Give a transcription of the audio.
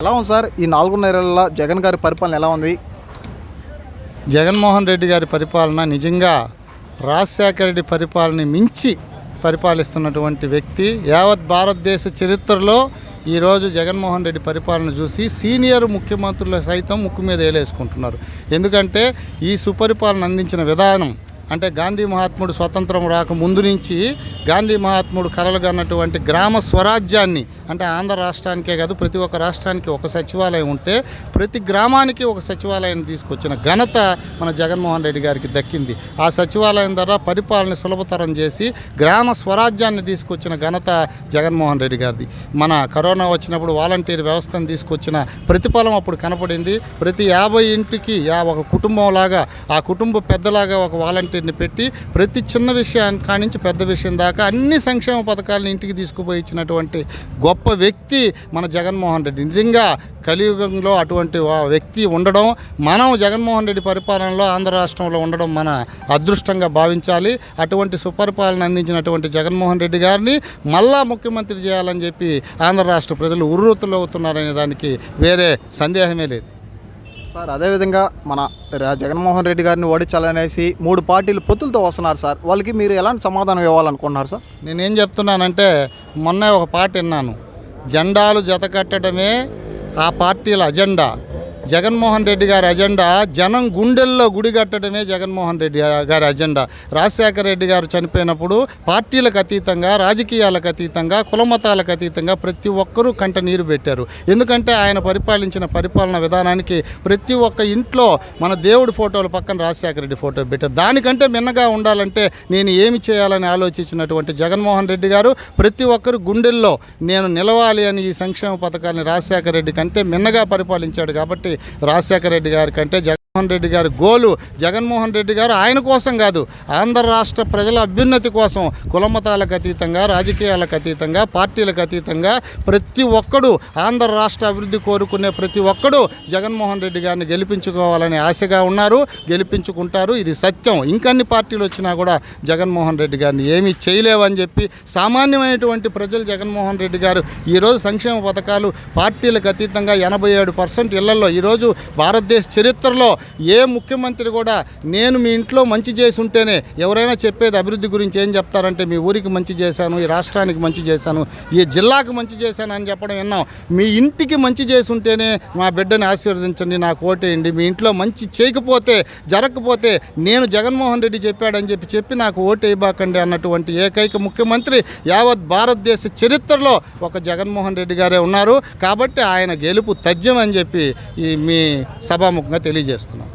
ఎలా ఉంది సార్ ఈ 4.5 జగన్ గారి పరిపాలన ఎలా ఉంది? జగన్మోహన్ రెడ్డి గారి పరిపాలన నిజంగా రాజశేఖర రెడ్డి పరిపాలన మించి పరిపాలిస్తున్నటువంటి వ్యక్తి. యావత్ భారతదేశ చరిత్రలో ఈరోజు జగన్మోహన్ రెడ్డి పరిపాలన చూసి సీనియర్ ముఖ్యమంత్రులు సైతం ముక్కు మీద వేలేసుకుంటున్నారు. ఎందుకంటే ఈ సుపరిపాలన అందించిన విధానం అంటే గాంధీ మహాత్ముడు స్వతంత్రం రాక ముందు నుంచి గాంధీ మహాత్ముడు కలలుగన్నటువంటి గ్రామ స్వరాజ్యాన్ని అంటే ఆంధ్ర రాష్ట్రానికే కాదు ప్రతి ఒక్క రాష్ట్రానికి ఒక సచివాలయం ఉంటే ప్రతి గ్రామానికి ఒక సచివాలయాన్ని తీసుకొచ్చిన ఘనత మన జగన్మోహన్ రెడ్డి గారికి దక్కింది. ఆ సచివాలయం ద్వారా పరిపాలన సులభతరం చేసి గ్రామ స్వరాజ్యాన్ని తీసుకొచ్చిన ఘనత జగన్మోహన్ రెడ్డి గారిది. మన కరోనా వచ్చినప్పుడు వాలంటీర్ వ్యవస్థను తీసుకొచ్చిన ప్రతిఫలం అప్పుడు కనపడింది. ప్రతి 50 ఇంటికి ఒక కుటుంబంలాగా ఆ కుటుంబ పెద్దలాగా ఒక వాలంటీర్ని పెట్టి ప్రతి చిన్న విషయాన్ని కానించి పెద్ద విషయం దాకా అన్ని సంక్షేమ పథకాలను ఇంటికి తీసుకుపోయి ఇచ్చినటువంటి గొప్ప వ్యక్తి మన జగన్మోహన్ రెడ్డి. నిజంగా కలియుగంలో అటువంటి వ్యక్తి ఉండడం, మనం జగన్మోహన్ రెడ్డి పరిపాలనలో ఆంధ్ర రాష్ట్రంలో ఉండడం మన అదృష్టంగా భావించాలి. అటువంటి సుపరిపాలన అందించినటువంటి జగన్మోహన్ రెడ్డి గారిని మళ్ళా ముఖ్యమంత్రి చేయాలని చెప్పి ఆంధ్ర రాష్ట్ర ప్రజలు ఉర్రూతలవుతున్నారనే దానికి వేరే సందేహమే లేదు. సార్ అదేవిధంగా మన జగన్మోహన్ రెడ్డి గారిని ఓడించాలనేసి 3 పార్టీలు పొత్తులతో వస్తున్నారు సార్. వాళ్ళకి మీరు ఎలాంటి సమాధానం ఇవ్వాలనుకుంటున్నారు సార్? నేనేం చెప్తున్నానంటే మొన్నే ఒక పాట విన్నాను, జెండాలు జతకట్టడమే ఆ పార్టీల అజెండా. జగన్మోహన్ రెడ్డి గారి అజెండా జనం గుండెల్లో గుడి కట్టడమే జగన్మోహన్ రెడ్డి గారి అజెండా. రాజశేఖర రెడ్డి గారు చనిపోయినప్పుడు పార్టీలకు అతీతంగా రాజకీయాలకు అతీతంగా కులమతాలకు అతీతంగా ప్రతి ఒక్కరూ కంట నీరు పెట్టారు. ఎందుకంటే ఆయన పరిపాలించిన పరిపాలన విధానానికి ప్రతి ఒక్క ఇంట్లో మన దేవుడి ఫోటోల పక్కన రాజశేఖర రెడ్డి ఫోటో పెట్టారు. దానికంటే మిన్నగా ఉండాలంటే నేను ఏమి చేయాలని ఆలోచించినటువంటి జగన్మోహన్ రెడ్డి గారు ప్రతి ఒక్కరు గుండెల్లో నేను నిలవాలి అని ఈ సంక్షేమ పథకాన్ని రాజశేఖర రెడ్డి కంటే మిన్నగా పరిపాలించాడు. కాబట్టి రాజశేఖర రెడ్డి గారి కంటే జగన్మోహన్ రెడ్డి గారి గోలు, జగన్మోహన్ రెడ్డి గారు ఆయన కోసం కాదు ఆంధ్ర రాష్ట్ర ప్రజల అభ్యున్నతి కోసం కులమతాలకు అతీతంగా రాజకీయాలకు అతీతంగా పార్టీలకు అతీతంగా ప్రతి ఒక్కడు ఆంధ్ర రాష్ట్ర అభివృద్ధి కోరుకునే ప్రతి ఒక్కడు జగన్మోహన్ రెడ్డి గారిని గెలిపించుకోవాలని ఆశగా ఉన్నారు, గెలిపించుకుంటారు. ఇది సత్యం. ఇంకన్ని పార్టీలు వచ్చినా కూడా జగన్మోహన్ రెడ్డి గారిని ఏమీ చేయలేవని చెప్పి సామాన్యమైనటువంటి ప్రజలు జగన్మోహన్ రెడ్డి గారు ఈరోజు సంక్షేమ పథకాలు పార్టీలకు అతీతంగా 87% ఇళ్లలో ఈరోజు భారతదేశ చరిత్రలో ఏ ముఖ్యమంత్రి కూడా నేను మీ ఇంట్లో మంచి చేసి ఉంటేనే, ఎవరైనా చెప్పేది అభివృద్ధి గురించి ఏం చెప్తారంటే మీ ఊరికి మంచి చేశాను, ఈ రాష్ట్రానికి మంచి చేశాను, ఈ జిల్లాకు మంచి చేశాను అని చెప్పడం విన్నాం. మీ ఇంటికి మంచి చేసి ఉంటేనే మా బిడ్డని ఆశీర్వదించండి, నాకు ఓటేయండి. మీ ఇంట్లో మంచి చేయకపోతే జరగకపోతే నేను జగన్మోహన్ రెడ్డి చెప్పాడని చెప్పి నాకు ఓటేయబాకండి అన్నటువంటి ఏకైక ముఖ్యమంత్రి యావత్ భారతదేశ చరిత్రలో ఒక జగన్మోహన్ రెడ్డి గారే ఉన్నారు. కాబట్టి ఆయన గెలుపు తథ్యం అని చెప్పి మీ సభాముఖంగా తెలియజేస్తుంది.